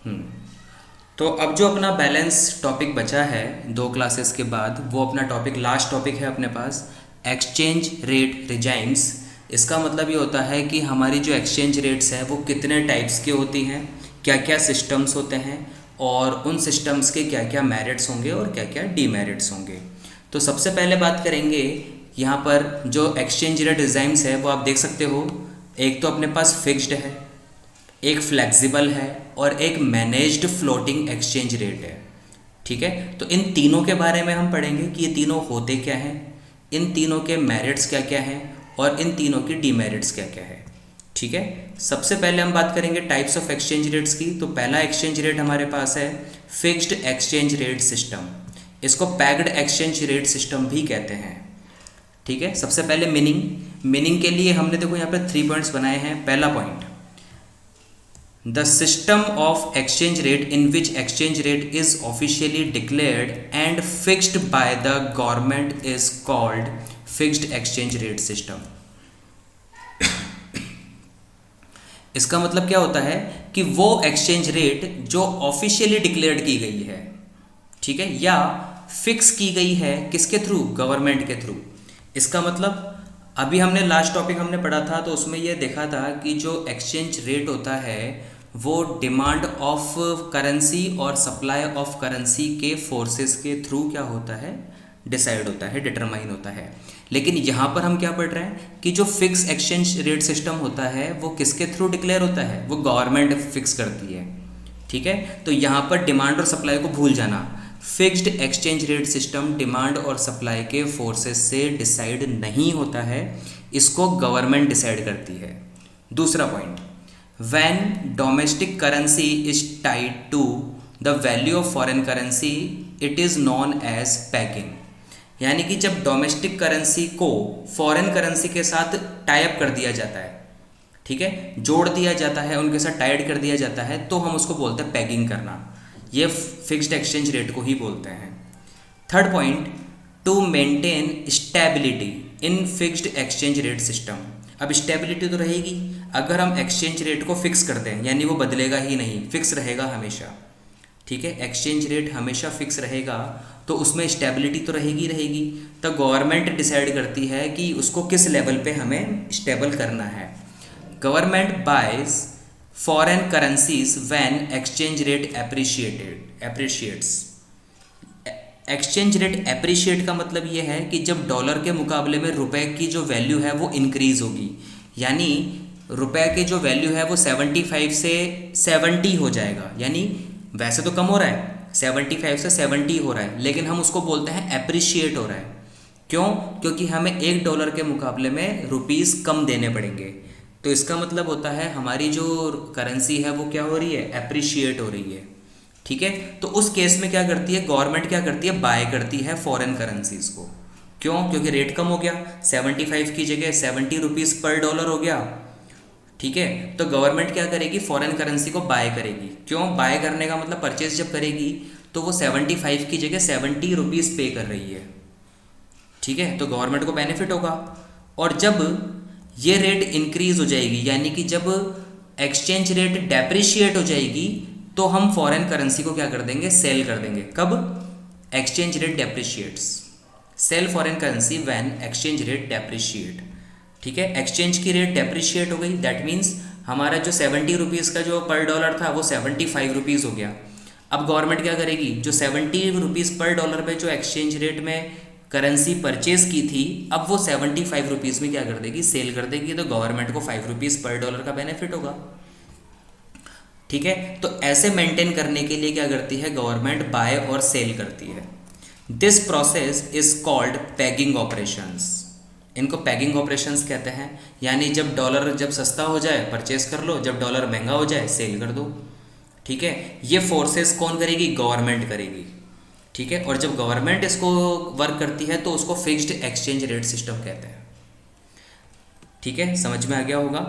हम्म, तो अब जो अपना बैलेंस टॉपिक बचा है 2 क्लासेस के बाद, वो अपना टॉपिक लास्ट टॉपिक है अपने पास, एक्सचेंज रेट रिजाइम्स। इसका मतलब ये होता है कि हमारी जो एक्सचेंज रेट्स हैं वो कितने टाइप्स की होती हैं, क्या क्या सिस्टम्स होते हैं, और उन सिस्टम्स के क्या क्या मेरिट्स होंगे और क्या क्या डीमेरिट्स होंगे। तो सबसे पहले बात करेंगे यहाँ पर जो एक्सचेंज रेट रिजाइम्स है, वो आप देख सकते हो। एक तो अपने पास फिक्स्ड है, एक फ्लेक्सिबल है, और एक मैनेज्ड फ्लोटिंग एक्सचेंज रेट है। ठीक है, तो इन तीनों के बारे में हम पढ़ेंगे कि ये तीनों होते क्या हैं, इन तीनों के मेरिट्स क्या क्या हैं, और इन तीनों की डीमेरिट्स क्या क्या है। ठीक है, सबसे पहले हम बात करेंगे टाइप्स ऑफ एक्सचेंज रेट्स की। तो पहला एक्सचेंज रेट हमारे पास है फिक्स्ड एक्सचेंज रेट सिस्टम। इसको पैक्ड एक्सचेंज रेट सिस्टम भी कहते हैं। ठीक है, सबसे पहले मीनिंग के लिए हमने देखो यहाँ पर 3 पॉइंट्स बनाए हैं। पहला point, the system of exchange rate in which exchange rate is officially declared and fixed by the government is called fixed exchange rate system। इसका मतलब क्या होता है कि वो एक्सचेंज रेट जो ऑफिशियली डिक्लेयर्ड की गई है, ठीक है, या फिक्स की गई है किसके थ्रू, गवर्नमेंट के थ्रू। इसका मतलब अभी हमने लास्ट टॉपिक हमने पढ़ा था, तो उसमें यह देखा था कि जो एक्सचेंज रेट होता है वो डिमांड ऑफ करेंसी और सप्लाई ऑफ करेंसी के फोर्सेस के थ्रू क्या होता है, डिसाइड होता है, डिटरमाइन होता है। लेकिन यहाँ पर हम क्या पढ़ रहे हैं कि जो फिक्स एक्सचेंज रेट सिस्टम होता है वो किसके थ्रू डिक्लेयर होता है, वो गवर्नमेंट फिक्स करती है। ठीक है, तो यहाँ पर डिमांड और सप्लाई को भूल जाना। Fixed exchange rate system demand और सप्लाई के फोर्सेस से डिसाइड नहीं होता है, इसको गवर्नमेंट डिसाइड करती है। दूसरा point, when domestic currency is tied to the value of foreign currency it is known as pegging. यानी कि जब डोमेस्टिक करेंसी को फॉरेन करेंसी के साथ टाई अप कर दिया जाता है, ठीक है, जोड़ दिया जाता है, उनके साथ टाइड कर दिया जाता है, तो हम उसको बोलते हैं पैगिंग करना। ये फिक्स्ड एक्सचेंज रेट को ही बोलते हैं। Third point, to maintain stability in fixed exchange rate system. अब स्टेबिलिटी तो रहेगी अगर हम एक्सचेंज रेट को फिक्स कर दें, यानी वो बदलेगा ही नहीं, फिक्स रहेगा हमेशा। ठीक है, एक्सचेंज रेट हमेशा फिक्स रहेगा, तो उसमें स्टेबिलिटी तो रहेगी रहेगी। तो गवर्नमेंट डिसाइड करती है कि उसको किस लेवल पे हमें स्टेबल करना है। Government buys foreign currencies when exchange rate appreciates. Exchange rate appreciate का मतलब ये है कि जब डॉलर के मुकाबले में रुपए की जो वैल्यू है वो इंक्रीज होगी, यानी रुपए के जो वैल्यू है वो 75 से 70 हो जाएगा। यानी वैसे तो कम हो रहा है, 75 से 70 हो रहा है, लेकिन हम उसको बोलते हैं एप्रिशिएट हो रहा है। क्यों? क्योंकि हमें $1 के मुकाबले में रुपीस कम देने पड़ेंगे। तो इसका मतलब होता है हमारी जो करेंसी है वो क्या हो रही है, एप्रिशिएट हो रही है। ठीक है, तो उस केस में क्या करती है गवर्नमेंट, क्या करती है, बाय करती है फॉरेन करेंसीज को। क्यों? क्योंकि रेट कम हो गया, 75 की जगह 70 रुपीज़ पर डॉलर हो गया। ठीक है, तो गवर्नमेंट क्या करेगी, फॉरेन करेंसी को बाय करेगी। क्यों बाय करने का मतलब, परचेज जब करेगी तो वो 75 की जगह 70 रुपीज़ पे कर रही है। ठीक है, तो गवर्नमेंट को बेनिफिट होगा। और जब ये रेट इंक्रीज हो जाएगी, यानी कि जब एक्सचेंज रेट डेप्रिशिएट हो जाएगी, तो हम फॉरेन करेंसी को क्या कर देंगे, सेल कर देंगे। कब? Exchange rate depreciates, sell foreign currency when exchange rate depreciate. ठीक है, एक्सचेंज की रेट डेप्रिशिएट हो गई, दैट मीन्स हमारा जो 70 रुपीज़ का जो पर डॉलर था वो 75 रुपीज़ हो गया। अब गवर्नमेंट क्या करेगी, जो 70 रुपीज़ पर डॉलर पे जो एक्सचेंज रेट में करेंसी परचेज की थी, अब वो 75 रुपीज़ में क्या कर देगी, सेल कर देगी। तो गवर्नमेंट को 5 रुपीज़ पर डॉलर का बेनिफिट होगा। ठीक है, तो ऐसे मेंटेन करने के लिए क्या करती है गवर्नमेंट, बाय और सेल करती है। This process is called paging operations. इनको पैगिंग ऑपरेशंस कहते हैं। यानी जब डॉलर जब सस्ता हो जाए परचेस कर लो, जब डॉलर महंगा हो जाए सेल कर दो। ठीक है, ये फोर्सेस कौन करेगी, गवर्नमेंट करेगी। ठीक है, और जब गवर्नमेंट इसको वर्क करती है तो उसको फिक्स्ड एक्सचेंज रेट सिस्टम कहते हैं। ठीक है, समझ में आ गया होगा।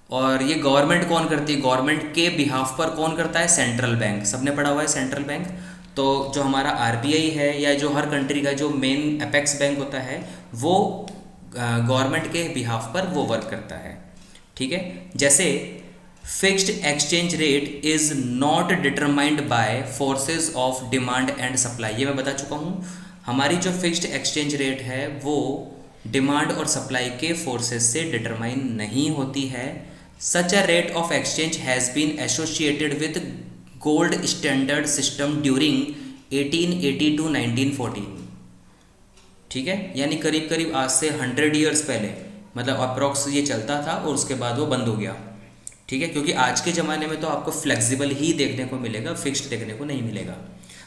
और ये गवर्नमेंट कौन करती है, गवर्नमेंट के बिहाफ पर कौन करता है, सेंट्रल बैंक। सबने पढ़ा हुआ है सेंट्रल बैंक। तो जो हमारा आरबीआई है या जो हर कंट्री का जो मेन अपेक्स बैंक होता है वो गवर्नमेंट के बिहाफ पर वो वर्क करता है। ठीक है, जैसे fixed exchange rate is not determined by forces of demand and supply. ये मैं बता चुका हूँ, हमारी जो फिक्स्ड एक्सचेंज रेट है वो डिमांड और सप्लाई के फोर्सेस से डिटरमाइन नहीं होती है। Such a rate of exchange has been associated with gold standard system during 1880 to 1914। ठीक है, यानी करीब करीब आज से 100 ईयर्स पहले, मतलब अप्रॉक्स ये चलता था और उसके बाद वो बंद हो गया। ठीक है, क्योंकि आज के ज़माने में तो आपको फ्लेक्सिबल ही देखने को मिलेगा, फिक्स्ड देखने को नहीं मिलेगा।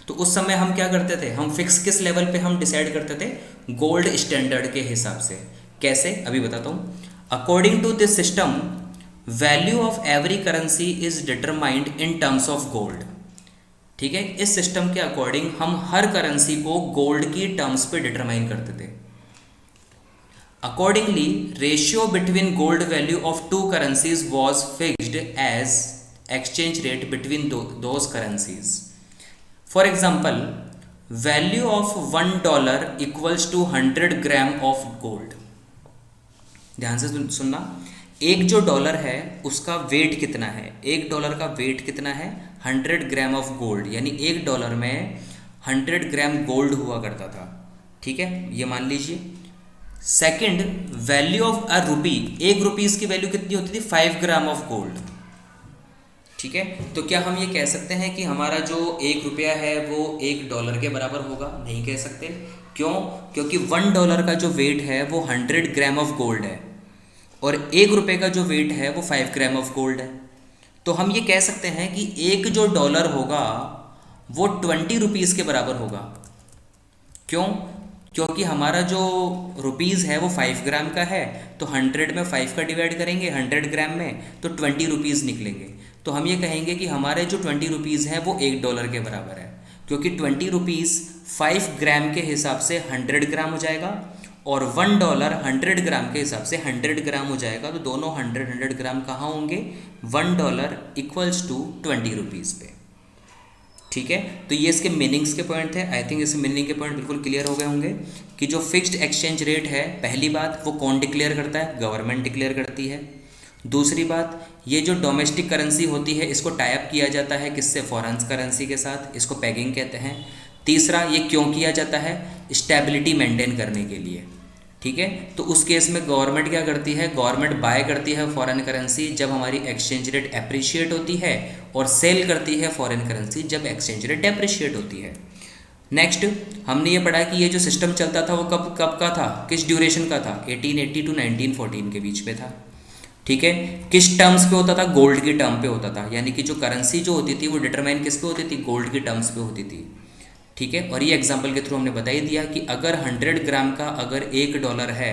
तो उस समय हम क्या करते थे, हम फिक्स किस लेवल पे हम डिसाइड करते थे, गोल्ड स्टैंडर्ड के हिसाब से। कैसे, अभी बताता हूँ। According to this system value of every currency is determined in terms of gold. ठीक है, इस सिस्टम के अकॉर्डिंग हम हर करेंसी को गोल्ड की टर्म्स पे डिटरमाइन करते थे। Accordingly ratio between gold value of two currencies was fixed as exchange rate between those currencies. For example, value of $1 equals to 100 gram of gold. ध्यान से सुनना, एक जो डॉलर है उसका वेट कितना है, $1 का वेट कितना है, 100 ग्राम ऑफ गोल्ड, यानी $1 में 100 ग्राम गोल्ड हुआ करता था। ठीक है, ये मान लीजिए। सेकंड, वैल्यू ऑफ अ रुपी, ₹1 की वैल्यू कितनी होती थी, 5 ग्राम ऑफ गोल्ड। ठीक है, तो क्या हम ये कह सकते हैं कि हमारा जो ₹1 है वो $1 के बराबर होगा? नहीं कह सकते। क्यों? क्योंकि $1 का जो वेट है वो 100 ग्राम ऑफ गोल्ड है और ₹1 का जो वेट है वो 5 ग्राम ऑफ गोल्ड है। तो हम ये कह सकते हैं कि एक जो डॉलर होगा वो 20 रुपीज़ के बराबर होगा। क्यों? क्योंकि हमारा जो रुपीज़ है वो 5 ग्राम का है, तो 100 में 5 का डिवाइड करेंगे 100 ग्राम में, तो 20 रुपीज़ निकलेंगे। तो हम ये कहेंगे कि हमारे जो 20 रुपीज़ हैं वो $1 के बराबर है, क्योंकि 20 रुपीज़ 5 ग्राम के हिसाब से 100 ग्राम हो जाएगा और $1 100 ग्राम के हिसाब से 100 ग्राम हो जाएगा। तो दोनों 100 ग्राम कहाँ होंगे, $1 इक्वल्स टू 20 रुपीज़ पे। ठीक है, तो ये इसके मीनिंग्स के पॉइंट थे। आई थिंक इसके मीनिंग के पॉइंट बिल्कुल क्लियर हो गए होंगे कि जो फिक्स्ड एक्सचेंज रेट है, पहली बात वो कौन डिक्लेयर करता है, गवर्नमेंट डिक्लेयर करती है। दूसरी बात, ये जो डोमेस्टिक करेंसी होती है इसको टाई अप किया जाता है किससे, फॉरेन करेंसी के साथ, इसको पेगिंग कहते हैं। तीसरा, ये क्यों किया जाता है, स्टेबिलिटी मेंटेन करने के लिए। ठीक है, तो उस केस में गवर्नमेंट क्या करती है, गवर्नमेंट बाय करती है फॉरेन करेंसी जब हमारी एक्सचेंज रेट अप्रिशिएट होती है और सेल करती है फॉरेन करेंसी जब एक्सचेंज रेट डेप्रिशिएट होती है। नेक्स्ट, हमने ये पढ़ा कि ये जो सिस्टम चलता था वो कब कब का था, किस ड्यूरेशन का था, 1880 टू 1914 के बीच में था। ठीक है, किस टर्म्स पे होता था, गोल्ड की टर्म पे होता था, यानी कि जो करेंसी जो होती थी वो डिटरमाइन किस पे होती थी, गोल्ड की टर्म्स पे होती थी। ठीक है, और ये एग्जांपल के थ्रू हमने बता ही दिया कि अगर 100 ग्राम का अगर $1 है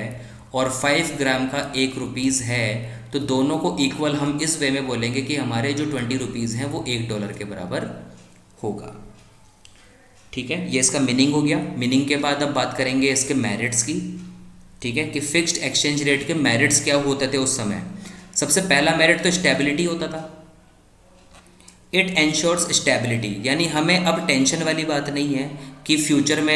और 5 ग्राम का ₹1 है तो दोनों को इक्वल हम इस वे में बोलेंगे कि हमारे जो 20 रुपीज़ हैं वो $1 के बराबर होगा। ठीक है, ये इसका मीनिंग हो गया। मीनिंग के बाद अब बात करेंगे इसके मेरिट्स की। ठीक है, कि फिक्स्ड एक्सचेंज रेट के मेरिट्स क्या होते थे उस समय। सबसे पहला मेरिट तो स्टेबिलिटी होता था। इट एंश्योर्स स्टेबिलिटी, यानी हमें अब टेंशन वाली बात नहीं है कि फ्यूचर में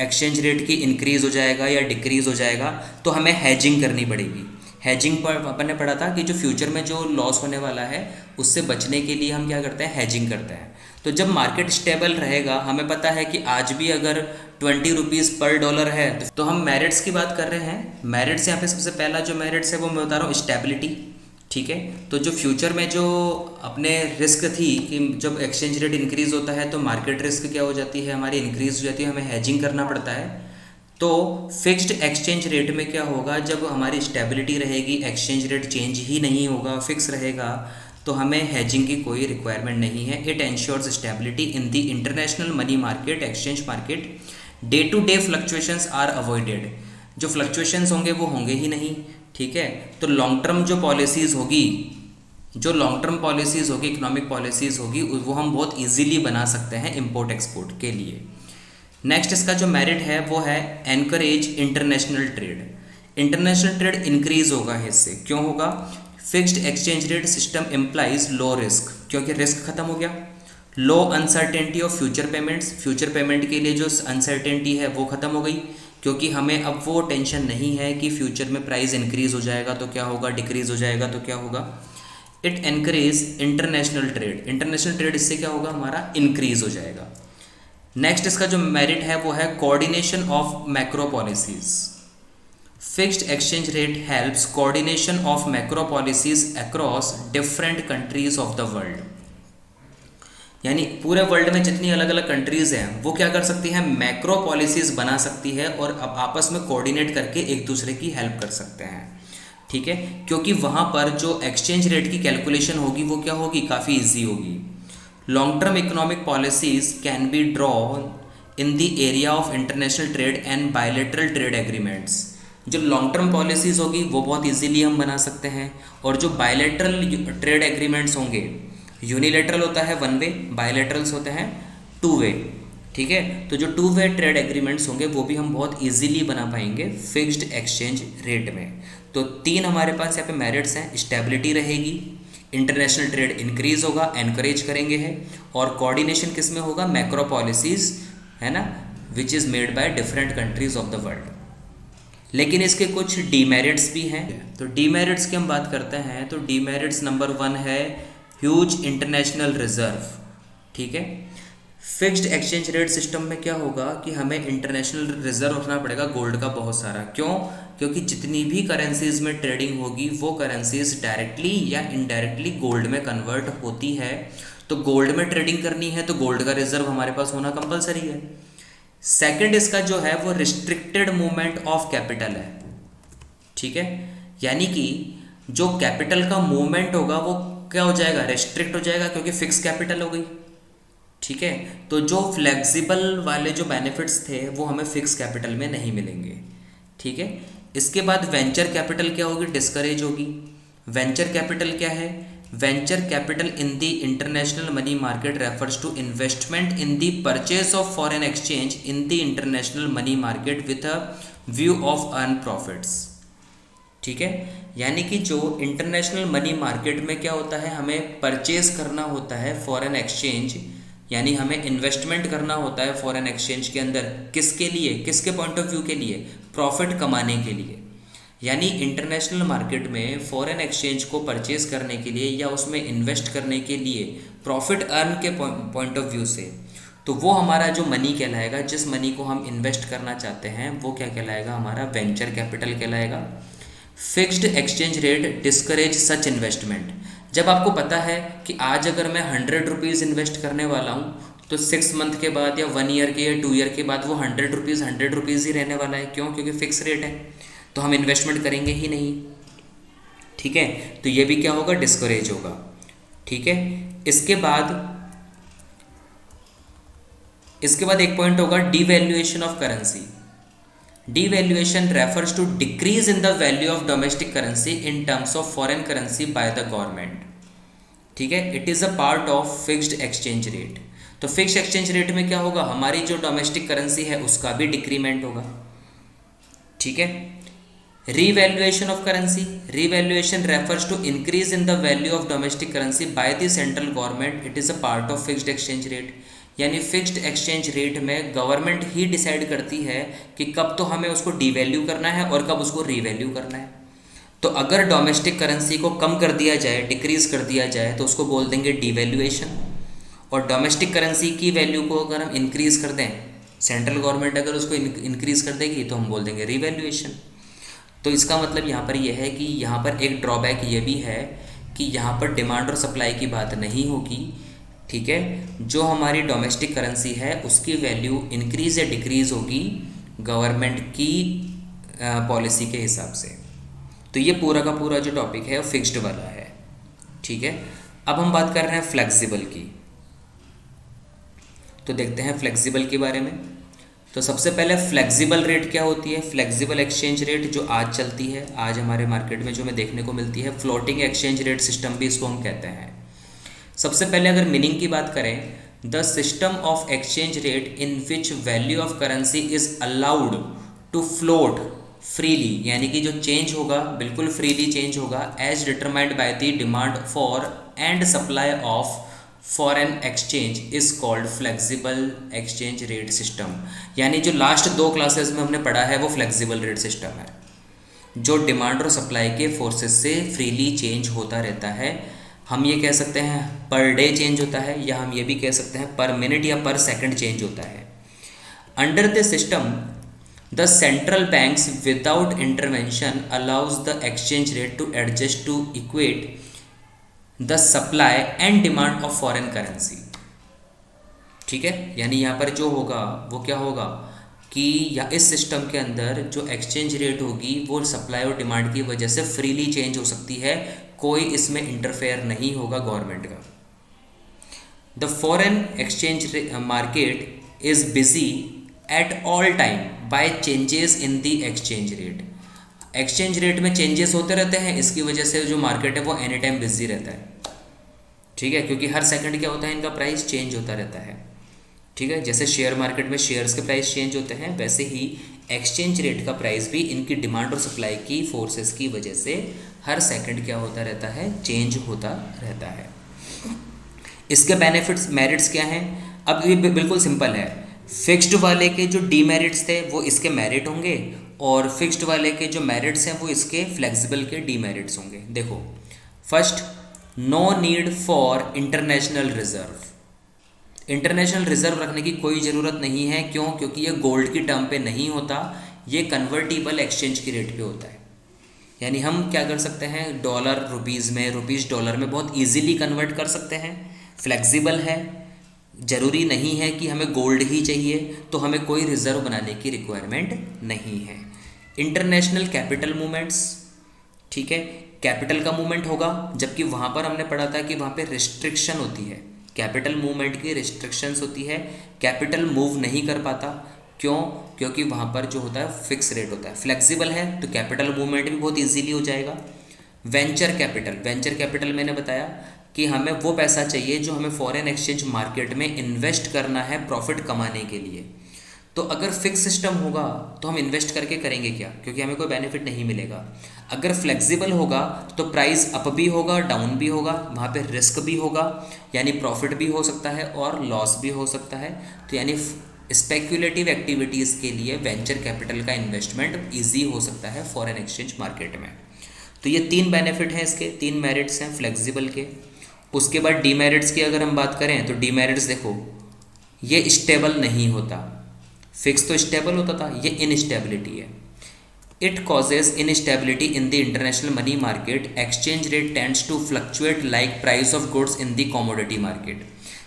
एक्सचेंज रेट की इंक्रीज़ हो जाएगा या डिक्रीज़ हो जाएगा, तो हमें हैजिंग करनी पड़ेगी। हैजिंग पर अपन ने पढ़ा था कि जो फ्यूचर में जो लॉस होने वाला है उससे बचने के लिए हम क्या करते हैं, हैजिंग करते हैं। तो जब मार्केट स्टेबल रहेगा, हमें पता है कि आज भी अगर 20 रुपीज़ पर डॉलर है, तो हम मेरिट्स की बात कर रहे हैं। मेरिट्स यहाँ पे सबसे पहला जो मेरिट्स है वो मैं बता रहा हूँ, स्टेबिलिटी। ठीक है, तो जो फ्यूचर में जो अपने रिस्क थी कि जब एक्सचेंज रेट इंक्रीज़ होता है तो मार्केट रिस्क क्या हो जाती है, हमारी इंक्रीज़ हो जाती है, हमें हैजिंग करना पड़ता है। तो फिक्स्ड एक्सचेंज रेट में क्या होगा, जब हमारी स्टेबिलिटी रहेगी, एक्सचेंज रेट चेंज ही नहीं होगा, फिक्स रहेगा, तो हमें हैजिंग की कोई रिक्वायरमेंट नहीं है। It ensures stability in the international money market, exchange market. Day to day fluctuations are avoided, जो फ्लक्चुएशंस होंगे वो होंगे ही नहीं। ठीक है, तो लॉन्ग टर्म जो पॉलिसीज़ होगी, जो लॉन्ग टर्म पॉलिसीज़ होगी, इकोनॉमिक पॉलिसीज़ होगी, वो हम बहुत इजीली बना सकते हैं इंपोर्ट एक्सपोर्ट के लिए। नेक्स्ट इसका जो मेरिट है वो है encourage international trade. International trade increase होगा इससे। क्यों होगा, fixed exchange rate system implies low risk, क्योंकि रिस्क खत्म हो गया। Low uncertainty of future payments, future payment के लिए जो अनसर्टेनिटी है वो ख़त्म हो गई, क्योंकि हमें अब वो टेंशन नहीं है कि फ्यूचर में प्राइस इंक्रीज़ हो जाएगा तो क्या होगा, डिक्रीज़ हो जाएगा तो क्या होगा। It encourage international trade, international trade इससे क्या होगा, हमारा इंक्रीज हो जाएगा। नेक्स्ट इसका जो मेरिट है वो है coordination of macro policies. Fixed exchange rate helps coordination of macro policies across different countries of the world, यानी पूरे वर्ल्ड में जितनी अलग अलग कंट्रीज हैं वो क्या कर सकती हैं, मैक्रो पॉलिसीज बना सकती है और अब आपस में कोऑर्डिनेट करके एक दूसरे की हेल्प कर सकते हैं। ठीक है, क्योंकि वहाँ पर जो एक्सचेंज रेट की कैलकुलेशन होगी वो क्या होगी, काफ़ी इजी होगी। Long term economic policies can be drawn in the area of international trade and bilateral trade agreements. जो लॉन्ग टर्म पॉलिसीज होगी वो बहुत इजीली हम बना सकते हैं, और जो बायलैटरल ट्रेड एग्रीमेंट्स होंगे, यूनिलैटरल होता है वन वे, बायलैटरल्स होते हैं टू वे। ठीक है, तो जो टू वे ट्रेड एग्रीमेंट्स होंगे वो भी हम बहुत इजीली बना पाएंगे फिक्स्ड एक्सचेंज रेट में। तो तीन हमारे पास यहाँ पे मेरिट्स हैं, स्टेबिलिटी रहेगी, इंटरनेशनल ट्रेड इंक्रीज होगा, एनकरेज करेंगे है, और कोऑर्डिनेशन किस में होगा, मैक्रो पॉलिसीज, है ना, which is made by different countries of the world. लेकिन इसके कुछ डीमेरिट्स भी हैं। तो डीमेरिट्स की हम बात करते हैं, तो डीमेरिट्स नंबर 1 है ह्यूज इंटरनेशनल रिजर्व। ठीक है, फिक्स्ड एक्सचेंज रेट सिस्टम में क्या होगा कि हमें इंटरनेशनल रिजर्व रखना पड़ेगा गोल्ड का बहुत सारा। क्यों? क्योंकि जितनी भी करेंसीज में ट्रेडिंग होगी वो करेंसीज डायरेक्टली या इनडायरेक्टली गोल्ड में कन्वर्ट होती है, तो गोल्ड में ट्रेडिंग करनी है तो गोल्ड का रिजर्व हमारे पास होना कंपलसरी है। सेकंड इसका जो है वो रिस्ट्रिक्टेड मूवमेंट ऑफ कैपिटल है। ठीक है, यानी कि जो कैपिटल का मूवमेंट होगा वो क्या हो जाएगा, रेस्ट्रिक्ट हो जाएगा, क्योंकि फिक्स कैपिटल हो गई। ठीक है, तो जो फ्लेक्सिबल वाले जो बेनिफिट्स थे वो हमें फिक्स कैपिटल में नहीं मिलेंगे। ठीक है, इसके बाद वेंचर कैपिटल क्या होगी, डिस्करेज होगी। वेंचर कैपिटल क्या है, venture capital in the international money market refers to investment in the purchase of foreign exchange in the international money market with a view of earn profits. ठीक है, यानी कि जो इंटरनेशनल मनी मार्केट में क्या होता है, हमें परचेज करना होता है फॉरेन एक्सचेंज, यानी हमें इन्वेस्टमेंट करना होता है फॉरेन एक्सचेंज के अंदर, किसके लिए, किसके पॉइंट ऑफ व्यू के लिए, प्रॉफिट कमाने के लिए। यानी इंटरनेशनल मार्केट में फॉरेन एक्सचेंज को परचेज करने के लिए या उसमें इन्वेस्ट करने के लिए प्रॉफिट अर्न के पॉइंट ऑफ व्यू से, तो वो हमारा जो मनी कहलाएगा, जिस मनी को हम इन्वेस्ट करना चाहते हैं वो क्या कहलाएगा, हमारा वेंचर कैपिटल कहलाएगा। फिक्स्ड एक्सचेंज रेट डिस्करेज सच इन्वेस्टमेंट। जब आपको पता है कि आज अगर मैं 100 रुपीज़ इन्वेस्ट करने वाला हूँ तो 6 मंथ के बाद या 1 ईयर के या 2 ईयर के बाद वो 100 रुपीज़ ही रहने वाला है। क्यों? क्योंकि फिक्स रेट है, तो हम इन्वेस्टमेंट करेंगे ही नहीं। ठीक है, तो ये भी क्या होगा, डिस्करेज होगा। ठीक है, इसके बाद एक पॉइंट होगा devaluation of currency. Devaluation refers to decrease in the value of domestic currency in terms of foreign currency by the government. ठीक है, it is a part of fixed exchange rate. तो फिक्स्ड एक्सचेंज रेट में क्या होगा, हमारी जो domestic currency है उसका भी डिक्रीमेंट होगा। ठीक है, revaluation of currency, revaluation refers to increase in the value of domestic currency by the central government, it is a part of fixed exchange rate. यानी फिक्स्ड एक्सचेंज रेट में government ही decide करती है कि कब तो हमें उसको डीवैल्यू करना है और कब उसको रीवैल्यू करना है। तो अगर डोमेस्टिक करेंसी को कम कर दिया जाए, डिक्रीज कर दिया जाए, तो उसको बोल देंगे डीवैल्यूएशन, और डोमेस्टिक करेंसी की वैल्यू को अगर हम इंक्रीज कर दें, सेंट्रल गवर्नमेंट अगर उसको इंक्रीज कर देगी तो हम बोल देंगे रीवैल्यूएशन। तो इसका मतलब यहाँ पर यह है कि यहाँ पर एक ड्रॉबैक ये भी है कि यहाँ पर डिमांड और सप्लाई की बात नहीं होगी। ठीक है, जो हमारी डोमेस्टिक करेंसी है उसकी वैल्यू इंक्रीज या डिक्रीज होगी गवर्नमेंट की पॉलिसी के हिसाब से। तो ये पूरा का पूरा जो टॉपिक है वो फिक्स्ड वाला है। ठीक है, अब हम बात कर रहे हैं फ्लेक्सिबल की। तो देखते हैं फ्लेक्सिबल के बारे में। तो सबसे पहले फ्लेक्सिबल रेट क्या होती है, फ्लेक्सिबल एक्सचेंज रेट जो आज चलती है, आज हमारे मार्केट में जो हमें देखने को मिलती है, फ्लोटिंग एक्सचेंज रेट सिस्टम भी इसको हम कहते हैं। सबसे पहले अगर मीनिंग की बात करें, the system of exchange rate in which value of currency is allowed to float freely, यानी कि जो चेंज होगा बिल्कुल फ्रीली चेंज होगा, as determined by the demand for and supply of foreign exchange is called flexible exchange rate system. यानी जो last 2 classes में हमने पढ़ा है वो फ्लेक्सिबल रेट सिस्टम है, जो डिमांड और सप्लाई के फोर्सेस से फ्रीली चेंज होता रहता है हम ये कह सकते हैं पर डे चेंज होता है, या हम ये भी कह सकते हैं पर मिनट या पर सेकंड चेंज होता है। Under the system the central banks without intervention allows the exchange rate to adjust to equate the supply and demand of foreign currency. ठीक है, यानी यहाँ पर जो होगा वो क्या होगा कि या इस सिस्टम के अंदर जो एक्सचेंज रेट होगी वो सप्लाई और डिमांड की वजह से फ्रीली चेंज हो सकती है, कोई इसमें इंटरफेयर नहीं होगा गवर्नमेंट का। The foreign exchange market is busy at all time by changes in the exchange rate. Exchange rate में चेंजेस होते रहते हैं, इसकी वजह से जो मार्केट है वो एनी टाइम बिजी रहता है। ठीक है, क्योंकि हर सेकंड क्या होता है, इनका प्राइस चेंज होता रहता है। ठीक है, जैसे शेयर मार्केट में शेयर्स के प्राइस चेंज होते हैं, वैसे ही एक्सचेंज रेट का प्राइस भी इनकी डिमांड और सप्लाई की फोर्सेस की वजह से हर सेकंड क्या होता रहता है, चेंज होता रहता है। इसके बेनिफिट्स मेरिट्स क्या हैं? अब ये बिल्कुल सिंपल है। फिक्स्ड वाले के जो डीमेरिट्स थे वो इसके मेरिट होंगे, और फिक्स्ड वाले के जो मेरिट्स हैं वो इसके फ्लेक्सिबल के डीमेरिट्स होंगे। देखो, first, no need for international reserve. International reserve रखने की कोई ज़रूरत नहीं है। क्यों? क्योंकि ये गोल्ड की टर्म पे नहीं होता, ये कन्वर्टिबल एक्सचेंज की रेट पे होता है। यानी हम क्या कर सकते हैं, डॉलर रुपीज़ में, रुपीज़ डॉलर में बहुत इजीली कन्वर्ट कर सकते हैं। फ्लेक्सिबल है, ज़रूरी नहीं है कि हमें गोल्ड ही चाहिए, तो हमें कोई रिज़र्व बनाने की रिक्वायरमेंट नहीं है। इंटरनेशनल कैपिटल मूवमेंट्स, ठीक है, कैपिटल का मूवमेंट होगा, जबकि वहाँ पर हमने पढ़ा था कि वहाँ पे रिस्ट्रिक्शन होती है, कैपिटल मूवमेंट की रिस्ट्रिक्शंस होती है, कैपिटल मूव नहीं कर पाता। क्यों? क्योंकि वहाँ पर जो होता है फिक्स रेट होता है। फ्लेक्सिबल है तो कैपिटल मूवमेंट भी बहुत इजीली हो जाएगा। वेंचर कैपिटल, वेंचर कैपिटल मैंने बताया कि हमें वो पैसा चाहिए जो हमें फॉरेन एक्सचेंज मार्केट में इन्वेस्ट करना है प्रॉफिट कमाने के लिए। तो अगर फिक्स सिस्टम होगा तो हम इन्वेस्ट करके करेंगे क्या, क्योंकि हमें कोई बेनिफिट नहीं मिलेगा। अगर फ्लेक्सिबल होगा तो प्राइस अप भी होगा, डाउन भी होगा, वहाँ पे रिस्क भी होगा, यानी प्रॉफिट भी हो सकता है और लॉस भी हो सकता है। तो यानी स्पेक्यूलेटिव एक्टिविटीज़ के लिए वेंचर कैपिटल का इन्वेस्टमेंट ईजी हो सकता है फॉरेन एक्सचेंज मार्केट में। तो ये 3 बेनिफिट हैं इसके, 3 मेरिट्स हैं फ्लेक्सिबल के। उसके बाद डीमेरिट्स की अगर हम बात करें तो डीमेरिट्स देखो, ये स्टेबल नहीं होता। फिक्स तो स्टेबल होता था, ये इनस्टेबिलिटी है। It causes instability in the international money market, exchange rate tends to fluctuate like price of goods in the commodity market.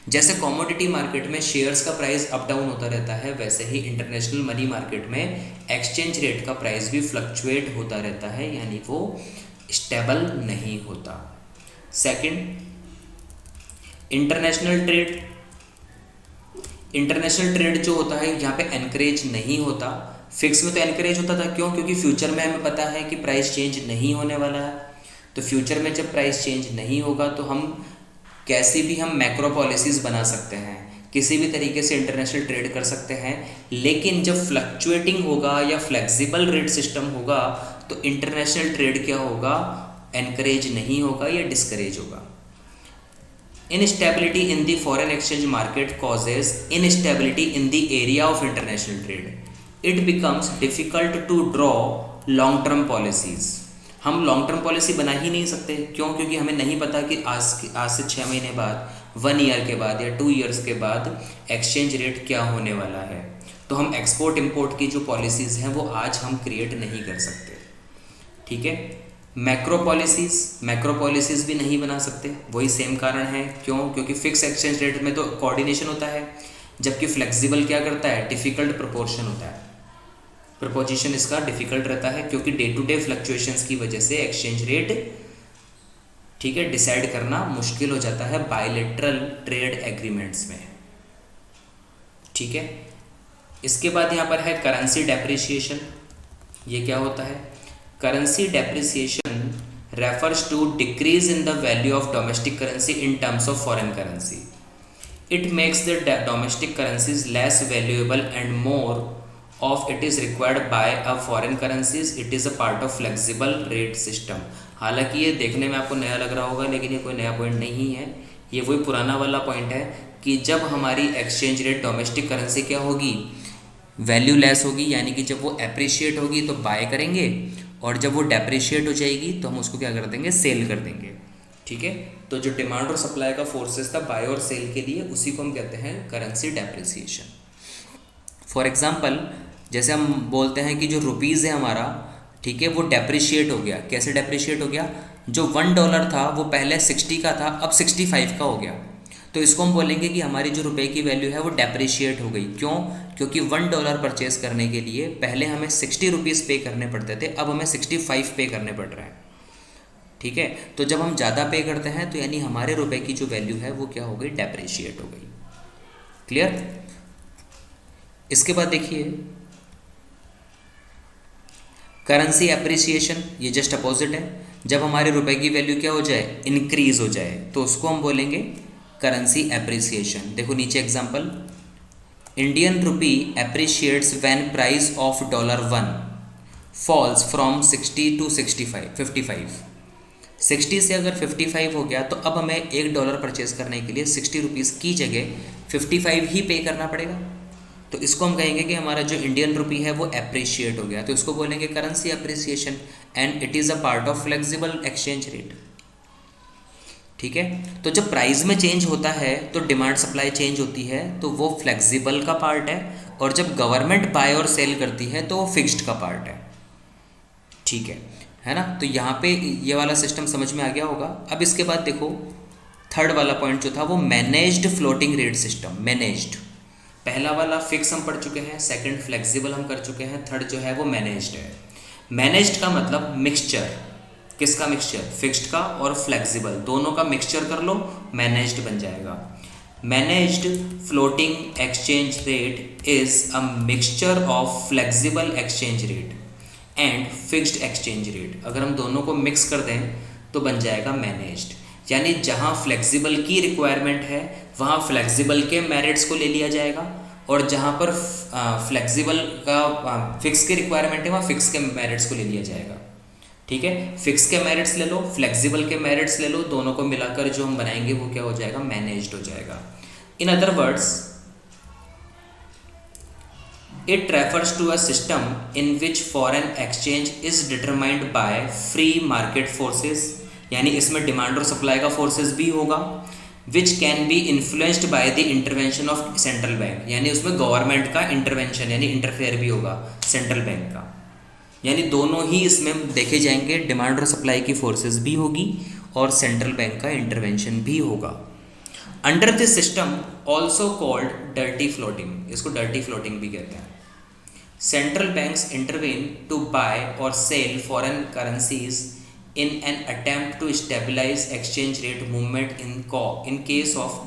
जैसे कमोडिटी मार्केट में शेयर्स का प्राइस अप डाउन होता रहता है, वैसे ही इंटरनेशनल मनी मार्केट में एक्सचेंज रेट का प्राइस भी फ्लक्चुएट होता रहता है, यानी वो स्टेबल नहीं होता। Second, international trade. International trade जो होता है यहाँ पे एनकरेज नहीं होता। फिक्स में तो एनकरेज होता था, क्यों? क्योंकि फ्यूचर में हमें पता है कि प्राइस चेंज नहीं होने वाला है। तो फ्यूचर में जब प्राइस चेंज नहीं होगा तो हम कैसी भी हम मैक्रो पॉलिसीज़ बना सकते हैं, किसी भी तरीके से इंटरनेशनल ट्रेड कर सकते हैं। लेकिन जब फ्लक्चुएटिंग होगा या फ्लेक्सिबल रेट सिस्टम होगा तो इंटरनेशनल ट्रेड क्या होगा, एनकरेज नहीं होगा या डिस्करेज होगा। Instability in the foreign exchange market causes instability in the area of international trade. It becomes difficult to draw long term policies. हम लॉन्ग टर्म पॉलिसी बना ही नहीं सकते। क्यों? क्योंकि हमें नहीं पता कि आज से 6 महीने बाद, 1 ईयर के बाद या 2 ईयर्स के बाद एक्सचेंज रेट क्या होने वाला है। तो हम एक्सपोर्ट इम्पोर्ट की जो पॉलिसीज़ हैं वो आज हम क्रिएट नहीं कर सकते। ठीक है, मैक्रो पॉलिसीज़ भी नहीं बना सकते, वही सेम कारण है। क्यों? क्योंकि फिक्स एक्सचेंज रेट में तो कोऑर्डिनेशन होता है, जबकि फ्लेक्सिबल क्या करता है, डिफ़िकल्ट प्रोपोर्शन होता है, प्रपोजिशन इसका डिफ़िकल्ट रहता है, क्योंकि डे टू डे फ्लक्चुएशंस की वजह से एक्सचेंज रेट, ठीक है, डिसाइड करना मुश्किल हो जाता है बायलैटरल ट्रेड एग्रीमेंट्स में। ठीक है, इसके बाद यहाँ पर है करेंसी डेप्रिसिएशन। ये क्या होता है? Currency depreciation refers to decrease in the value of domestic currency in terms of foreign currency. It makes the domestic currencies less valuable and more of it is required by a foreign currencies. It is a part of flexible rate system. हालांकि ये देखने में आपको नया लग रहा होगा, लेकिन ये कोई नया पॉइंट नहीं है। ये वही पुराना वाला पॉइंट है कि जब हमारी एक्सचेंज रेट डोमेस्टिक करेंसी क्या होगी, वैल्यू लेस होगी, यानी कि जब वो एप्रिशिएट होगी तो बाय करेंगे, और जब वो डेप्रिशिएट हो जाएगी तो हम उसको क्या कर देंगे, सेल कर देंगे। ठीक है, तो जो डिमांड और सप्लाई का फोर्सेस था बाय और सेल के लिए, उसी को हम कहते हैं करेंसी डेप्रिसिएशन। फॉर एग्जांपल, जैसे हम बोलते हैं कि जो रुपीज़ है हमारा, ठीक है, वो डेप्रिशिएट हो गया। कैसे डेप्रिशिएट हो गया? जो $1 था वो पहले 60 का था, अब 65 का हो गया। तो इसको हम बोलेंगे कि हमारी जो रुपए की वैल्यू है वो डेप्रिशिएट हो गई। क्यों? क्योंकि $1 परचेस करने के लिए पहले हमें 60 रुपीज़ पे करने पड़ते थे, अब हमें 65 पे करने पड़ रहे हैं। ठीक है, तो जब हम ज़्यादा पे करते हैं तो यानी हमारे रुपए की जो वैल्यू है वो क्या हो गई? डेप्रिशिएट हो गई। क्लियर? इसके बाद देखिए करेंसी एप्रिसिएशन, ये जस्ट अपोजिट है। जब हमारे रुपए की वैल्यू क्या हो जाए? इंक्रीज हो जाए, तो उसको हम बोलेंगे करेंसी एप्रिसिएशन। देखो नीचे example, Indian rupee appreciates when price of $1 falls from 60 to 55। 60 से अगर 55 हो गया तो अब हमें $1 परचेस करने के लिए 60 रुपीज़ की जगह 55 ही पे करना पड़ेगा। तो इसको हम कहेंगे कि हमारा जो इंडियन रुपी है वो एप्रिशिएट हो गया, तो इसको बोलेंगे currency appreciation, and it is a part of flexible exchange rate. ठीक है, तो जब प्राइस में चेंज होता है तो डिमांड सप्लाई चेंज होती है, तो वो फ्लेक्सिबल का पार्ट है, और जब गवर्नमेंट बाय और सेल करती है तो वो फिक्स्ड का पार्ट है। ठीक है ना? तो यहाँ पे ये वाला सिस्टम समझ में आ गया होगा। अब इसके बाद देखो थर्ड वाला पॉइंट जो था वो managed floating rate system. Managed, पहला वाला फिक्स हम पढ़ चुके हैं, सेकंड फ्लेक्सिबल हम कर चुके हैं, थर्ड जो है वो मैनेज्ड है। मैनेज्ड का मतलब मिक्सचर। किसका मिक्सचर? फिक्स्ड का और फ्लेक्सिबल, दोनों का मिक्सचर कर लो, मैनेज्ड बन जाएगा। Managed floating exchange rate is a mixture of flexible exchange rate and fixed exchange rate. अगर हम दोनों को मिक्स कर दें तो बन जाएगा मैनेज्ड। यानी जहाँ फ्लेक्सिबल की रिक्वायरमेंट है वहाँ फ्लेक्सिबल के मेरिट्स को ले लिया जाएगा, और जहाँ पर फ्लेक्सिबल का फिक्स की रिक्वायरमेंट है वहाँ फिक्स के मेरिट्स को ले लिया जाएगा। ठीक है, फिक्स के मेरिट्स ले लो, फ्लेक्सिबल के मेरिट्स ले लो, दोनों को मिलाकर जो हम बनाएंगे वो क्या हो जाएगा? मैनेज्ड हो जाएगा। In other words, it refers to a system in which foreign exchange is determined by free market forces, यानी इसमें डिमांड और सप्लाई का फोर्सेस भी होगा, which can be influenced by the intervention of central bank, यानी उसमें government का intervention यानी इंटरफेयर भी होगा सेंट्रल बैंक का। यानी दोनों ही इसमें देखे जाएंगे, डिमांड और सप्लाई की फोर्सेस भी होगी और सेंट्रल बैंक का इंटरवेंशन भी होगा। Under this system also called dirty floating, इसको डर्टी फ्लोटिंग भी कहते हैं। Central banks intervene to buy or sell foreign currencies in an attempt to stabilize exchange rate movement in case of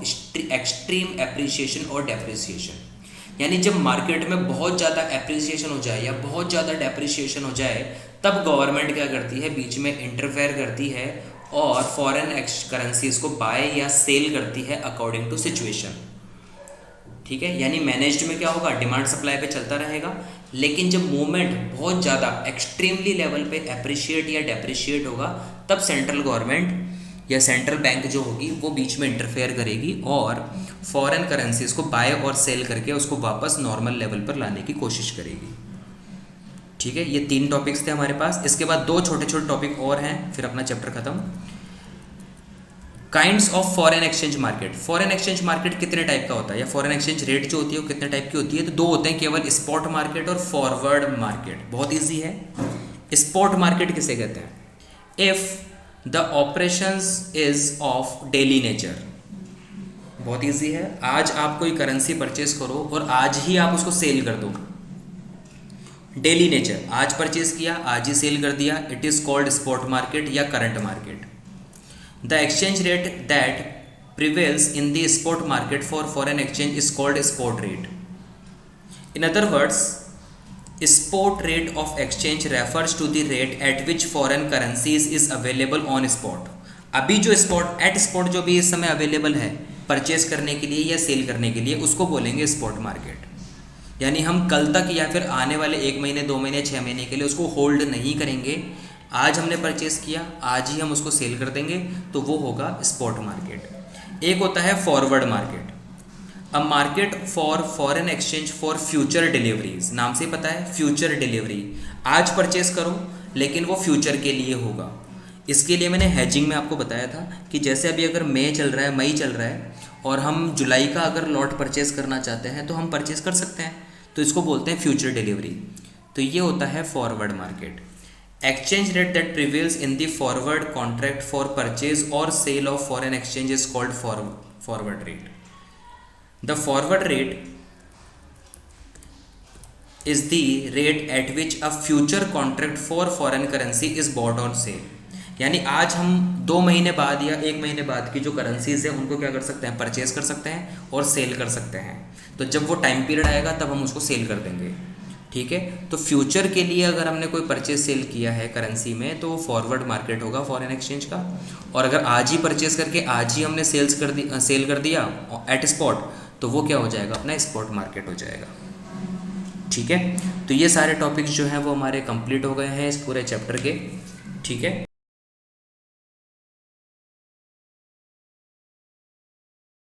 extreme appreciation or depreciation। यानी जब market में बहुत ज़्यादा appreciation हो जाए या बहुत ज़्यादा डेप्रिसिएशन हो जाए, तब गवर्नमेंट क्या करती है? बीच में इंटरफेयर करती है और फॉरेन करेंसीज को बाय या सेल करती है अकॉर्डिंग टू सिचुएशन। ठीक है, यानी मैनेज्ड में क्या होगा? डिमांड सप्लाई पे चलता रहेगा, लेकिन जब मूवमेंट बहुत ज़्यादा एक्सट्रीमली लेवल पे अप्रिशिएट या डेप्रिशिएट होगा, तब सेंट्रल गवर्नमेंट या सेंट्रल बैंक जो होगी वो बीच में इंटरफेयर करेगी और फॉरेन करेंसीज को बाय और सेल करके उसको वापस नॉर्मल लेवल पर लाने की कोशिश करेगी। ठीक है, ये 3 टॉपिक्स थे हमारे पास। इसके बाद 2 छोटे छोटे टॉपिक और हैं, फिर अपना चैप्टर खत्म। Kinds of foreign exchange market. Foreign exchange market कितने टाइप का होता है, या फॉरेन एक्सचेंज रेट जो होती है वो कितने टाइप की होती है? तो 2 होते हैं केवल, स्पॉट मार्केट और फॉरवर्ड मार्केट। बहुत इजी है। स्पॉट मार्केट किसे कहते हैं? If the operations is of daily nature. बहुत इजी है। आज आप कोई करेंसी परचेज करो और आज ही आप उसको सेल कर दो, डेली नेचर, आज परचेज किया आज ही सेल कर दिया, it is called spot market या current market. The exchange rate that prevails in the spot market for foreign exchange is called spot rate. In other words, spot rate of exchange refers to the rate at which foreign currencies is available on spot. अभी जो spot at spot जो भी इस समय available है purchase करने के लिए या सेल करने के लिए, उसको बोलेंगे स्पॉट मार्केट। यानी हम कल तक या फिर आने वाले 1 महीने 2 महीने 6 महीने के लिए उसको होल्ड नहीं करेंगे। आज हमने परचेस किया, आज ही हम उसको सेल कर देंगे, तो वो होगा स्पॉट मार्केट। एक होता है forward market, a market for foreign exchange for future deliveries. नाम से पता है फ्यूचर डिलीवरी, आज परचेस करो लेकिन वो फ्यूचर के लिए होगा। इसके लिए मैंने हैजिंग में आपको बताया था कि जैसे अभी अगर मई चल रहा है और हम जुलाई का अगर लॉट परचेस करना चाहते हैं तो हम परचेस कर सकते हैं, तो इसको बोलते हैं फ्यूचर डिलीवरी। तो ये होता है forward market. Exchange rate that prevails in the forward contract for purchase और sale of foreign exchange is called forward rate. The forward rate is the rate at which a future contract for foreign currency is bought on sale। यानी आज हम 2 महीने बाद या 1 महीने बाद की जो करेंसीज है उनको क्या कर सकते हैं, परचेज कर सकते हैं और सेल कर सकते हैं। तो जब वो टाइम पीरियड आएगा तब हम उसको सेल कर देंगे, ठीक है। तो फ्यूचर के लिए अगर हमने कोई परचेज सेल किया है करेंसी में तो वो फॉरवर्ड मार्केट होगा फॉरेन एक्सचेंज का। और अगर आज ही परचेज करके आज ही हमने सेल कर दिया एट स्पॉट तो वो क्या हो जाएगा, अपना स्पॉट मार्केट हो जाएगा, ठीक है। तो ये सारे टॉपिक्स जो हैं वो हमारे कंप्लीट हो गए हैं इस पूरे चैप्टर के, ठीक है।